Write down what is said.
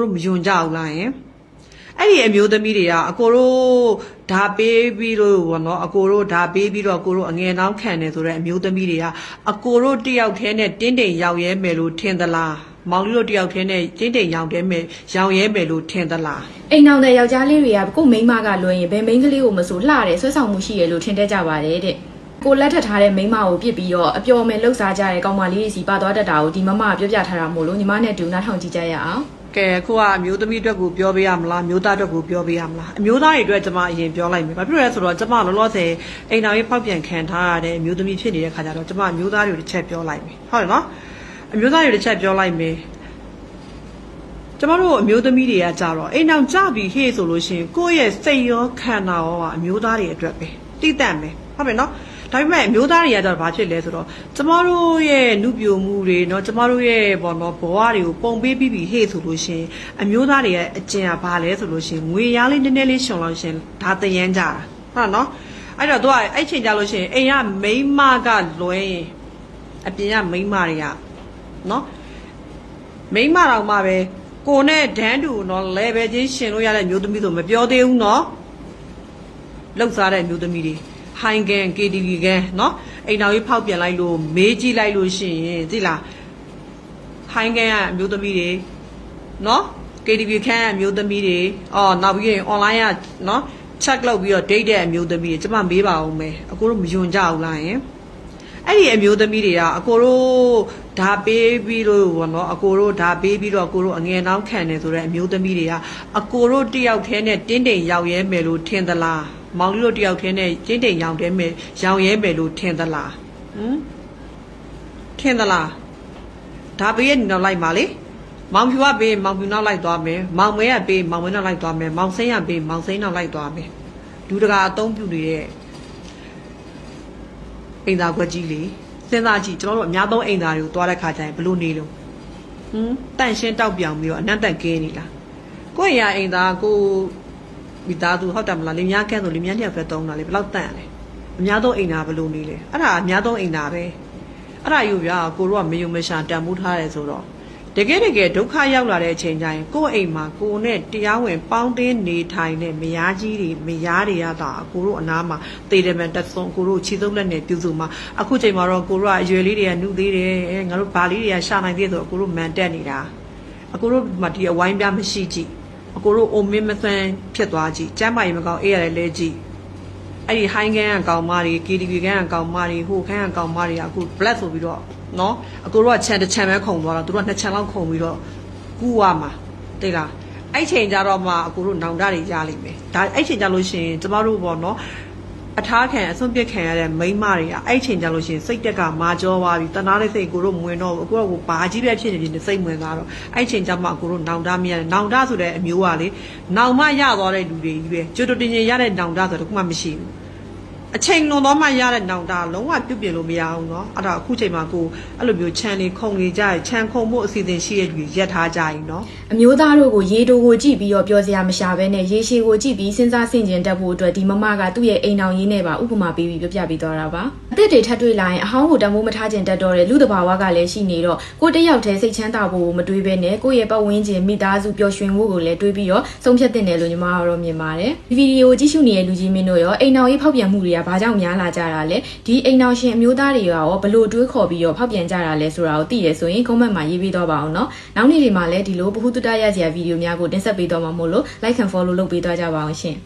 တို့မယွန်ကြဘူးလားယင်အဲ့ဒီအမျိုးသမီးတွေကအကိုတို့ဓာပေးပြီးလို့ဘောနော်အကိုတို့ဓာပေးပြီးတော့အကိုတို့အငယ်နှောင်းခံတယ်ဆိုတဲ့အမျိုးသမီးတွေကအကိုတို့တယောက်တည်းနဲ့တင်းတိမ်ရောက်ရဲမယ်လို့ထင်သလားမောင်လေးတို့တယောက်တည်းနဲ့တင်းတိမ်ရောက်ရဲမယ်လို့ထင်သလားအိမ်အောင်တဲ့ယောက်ျားလေးတွေကကိုမိန်းမကလွှဲရင်ဘယ်မိန်းကလေးကိုမဆိုလှတယ်ဆွဲဆောင်မှုရှိရလို့ထင်တတ်ကြပါတယ်တဲ့ကိုလက်ထပ်ထားတဲ့မိန်းမကိုပြစ်ပြီးတော့အပျော်မယ်လှုပ်ရှားကြတဲ့ကောင်မလေးတွေစီပါသွားတတ်တာကိုဒီမမပြောပြထားတာမို့လို့ညီမနဲ့တူနားထောင်ကြည့်ကြရအောင်ကဲခုကအမျိုးသမီးအတွက်ကိုပြောပေးရမလားမျိုးသားအတွက်ကိုပြောပေးရမလားအမျိုးသားတွေအတွက်ကျွန်မအရင်ပြောလိုက်မယ်ဘာဖြစ်လို့လဲဆိုတော့ကျွန်မလောလောဆယ်အိမ်တော်ရေးဖောက်ပြန်ခံထားရတဲ့အမျိုးသမီးဖြစ်နေတဲ့ခါကျတော့ကျွန်မအမျိုးသားတွေတစ်ချက်ပြောလိုက်မယ်ဟုတ်တယ်နော်အမျိုးသားတွေတစ်ချက်ပြောလိုက်မယ်ကျွန်တော်တို့အမျိုးသမီးတွေကကြတော့အိမ်အောင်ကြပြီဟေ့ဆိုလို့ရှိရင်ကိုယ့်ရဲ့စိတ်ရောခန္ဓာရောအမျိုးသားတွေအတွက်ပဲတိတန့်ပဲဟုတ်ပြီနော်ဒါပေမဲ့အမျိုးသားတွေကတော့ဘာဖြစ်လဲဆိုတော့ကျမတို့ရဲ့နုပြိုမှုတွေเนาะကျမတို့ရဲ့ဘောနော်ဘဝတွေကိုပုံပေးပြီးဟေ့ဆိုလို့ရှင်အမျိုးသားတွေရဲ့အကျင့်ကဘာလဲဆိုလို့ရှင်ငွေရားလေးနည်းနည်းလေးရှုံလို့ရှင်ဒါတယန်းကြတာဟုတ်နော်အဲ့တော့သူကအဲ့ချိန်ကြလို့ရှင်အိမ်ကမိန်းမကလွဲရင်အပြင်ကမိန်းမတွေကเนาะမိန်းမတော်မှပဲကိုနဲ့ဒန်းတူเนาะ level ချင်းရှင်လို့ရတဲ့မျိုးသမီးဆိုမပြောသေးဘူးเนาะလောက်စားတဲ့မျိုးသမီးတွေဟိုင်ကန် KTV ကန်เนาะအိမ်တော်ကြီးဖောက်ပြန်လိုက်လို့မေးကြည့်လိုက်လို့ရှိရင်သိလားဟိုင်ကန်ကအမျိုးသမီးတွေเนาะ KTV ခန်းကအမျိုးသမီးတွေနောက်ပြီးရင် online ကเนาะ check လုပ်ပြီးတော့ date တဲ့အမျိုးသမီးတွေကျမမေးပါအောင်မယ်အကိုတို့မယွန်ကြဘူးလားယင်အဲ့ဒီအမျိုးသမီးတွေကအကိုတို့ဓာပေးပြီးလို့ဘောနော်အကိုတို့ဓာပေးပြီးတော့အကိုတို့အငယ်နှောင်းခံတယ်ဆိုတဲ့အမျိုးသမီးတွေကအကိုတို့တယောက်တည်းနဲ့တင်းတိမ်ရောက်ရဲမယ်လို့ထင်သလားမောင်လေးတို့တယောက်တည်းနဲ့တင်းတိမ်ရောက်ရဲမယ်လို့ထင်သလားထင်သလားဓာပေးရဲ့နောက်လိုက်ပါလေမောင်ဖြူကပေးမောင်ဖြူနောက်လိုက်သွားမယ်မောင်မဲကပေးမောင်မဲနောက်လိုက်သွားမယ်မောင်စိမ်းကပေးမောင်စိမ်းနောက်လိုက်သွားမယ်ဒူတကာအသုံးပြုနေတဲ့အိမ်သားခွက်ကြီးလေစဉ်းစားကြည့်ကျွန်တော်တို့အများဆုံးအိမ်သားတွေကိုတွားတဲ့ခါကျရင်ဘလို့နေလို့တန့်ရှင်းတောက်ပြောင်ပြီးတော့အနံ့တက်ကဲနေလားကိုယ့်အရာအိမ်သားကိုမိသားစုဟုတ်တယ်မလားလင်မယားကဲဆိုလင်မယားတယောက်ပဲတုံးတာလေဘယ်လောက်တန့်ရလဲအများဆုံးအိမ်သားဘလို့နေလဲအဲ့ဒါအများဆုံးအိမ်သားပဲအဲ့ဒါယူပြကိုတို့ကမယုံမရှာတန်ဖိုးထားတယ်ဆိုတော့တကယ်ဒုက္ခရောက်လာတဲ့အချိန်ကျရင်ကိုယ့်အိမ်မှာကိုယ်နဲ့တရားဝင်ပေါင်းတင်းနေထိုင်တဲ့မယားကြီးတွေမယားတွေရတာကိုတို့အနားမှာတေတယ်မယ်တက်ဆုံးကိုတို့ခြေစုပ်လက်နဲ့ပြုစုမှာအခုချိန်မှာတော့ကိုတို့ကအရွယ်လေးတွေကနှုတ်သေးတယ်ငါတို့ဘာလေးတွေကရှာနိုင်သေးဆိုတော့ကိုတို့မန်တက်နေတာအကိုတို့မှဒီအဝိုင်းပြမရှိကြည့်အကိုတို့အိုမင်းမဆန်းဖြစ်သွားကြည့်ကျမ်းမာရေးမကောင်းအေးရတယ်လဲကြည့်အဲ့ဒီဟိုင်းကန်ကကောင်မတွေ KTV ကန်ကကောင်မတွေဟိုခန်းကကောင်မတွေကအခု black ဆိုပြီးတော့နော်အကိုတို့ကခြံတစ်ခြံပဲခုံသွားတော့သူတို့ကနှစ်ခြံလောက်ခုံပြီးတော့ကူရမှာသိလားအဲ့ချိန်ကြတော့မှအကိုတို့နောင်တတွေရလိမ့်မယ်ဒါအဲ့ချိန်ကြလို့ရှိရင်ကျမတို့ပေါ့နော်အထားခံအစွန့်ပစ်ခံရတဲ့မိန်းမတွေကအဲ့ချိန်ကြလို့ရှိရင်စိတ်တက်ကမာကြောသွားပြီတနာတဲ့စိတ်ကိုတို့မဝင်တော့ဘူးအကိုကဘာကြီးပဲဖြစ်နေတယ်စိတ်ဝင်သွားတော့အဲ့ချိန်ကြမှအကိုတို့နောင်တမရတယ်နောင်တဆိုတဲ့အမျိုးကလေနောင်မရသွားတဲ့လူတွေကြီးပဲကျွတ်တင်ရင်ရတဲ့နောင်တဆိုတော့ခုမှမရှိဘူးအချိန်လွန်တော့မှရတဲ့နောင်တလုံးဝပြုတ်ပြင်လို့မရအောင်เนาะအဲ့ဒါအခုချိန်မှာကိုအဲ့လိုမျိုးခြံနေခုံနေကြရခြံခုံဖို့အစီအစဉ်ရှိရလူရက်ထားကြရင်เนาะအမျိုးသားတို့ကိုရေတိုကိုကြည့်ပြီးတော့ပြောစရာမရှာဘဲနဲ့ရေရှည်ကိုကြည့်ပြီးစဉ်းစားဆင်ခြင်တတ်ဖို့အတွက်ဒီမမကသူ့ရဲ့အိမ်အောင်ရေးနဲ့ပါဥပမာပေးပြီးပြောပြပေးသွားတာပါအသက်တွေထပ်တွေ့လာရင်အဟောင်းကိုတမိုးမထားခြင်းတတ်တော့တဲ့လူတဘာဝကလည်းရှိနေတော့ကိုတယောက်တည်းစိတ်ချမ်းသာဖို့မတွေးဘဲနဲ့ကိုယ့်ရဲ့ပတ်ဝန်းကျင်မိသားစုပျော်ရွှင်ဖို့ကိုလည်းတွေးပြီးတော့ဆုံးဖြတ်တင်တယ်လို့ညီမကတော့မြင်ပါတယ်ဒီဗီဒီယိုကိုကြည့်ရှုနေတဲ့လူကြီးမင်းတို့ရောအိမ်အောင်ရေးဖောက်ပြန်မှုတွေကဘာကြောင့်များလာကြတာလဲဒီအိမ်အောင်ရှင်အမျိုးသားတွေရောဘလို့တွေးခေါ်ပြီးတော့ဖောက်ပြန်ကြတာလဲဆိုတာကိုသိရဆိုရင် comment မှာရေးပေးတော့ပါအောင်เนาะနောက်နေ့တွေမှာလည်းဒီလိုပဟုတ္တရစရာဗီဒီယိုများကိုတင်ဆက်ပေးတော့မှာမို့လို့ like and follow လုပ်ပေးသွားကြပါအောင်ရှင်